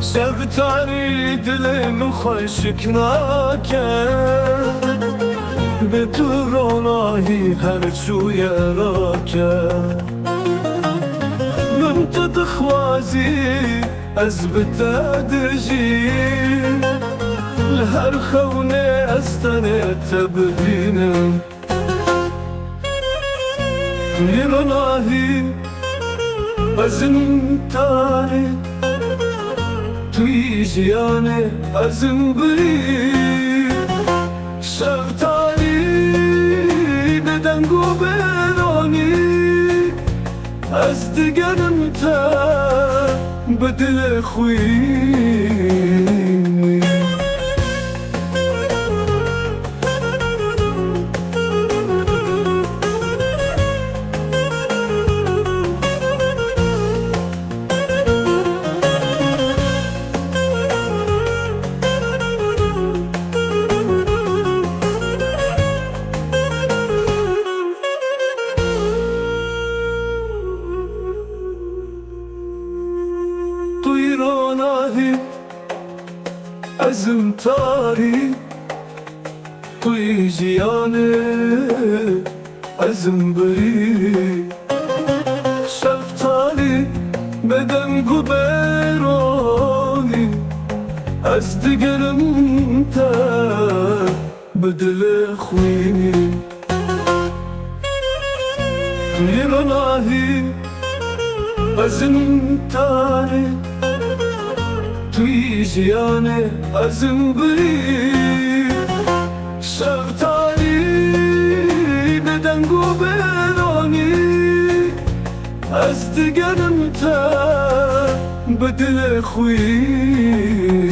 شفتني دلم خشک نکرد به تو رانایی هر چوی را کرد من تو دخوازی از بتدرجی لهر خونه از تنت ببینم میرانایی از انتاری توی جیانه ازم بری شفتانی بدنگو برانی از دیگرم تا به دل خوی توی رانایی ازم تاری توی جیانه ازم بری شفتانی بدنگو برانی از دیگرم تا به دل خوی میرانایی ازم تاری توی جیانه ازم بری شفتانی بدنگو برانی از دیگرم تا به دل خوی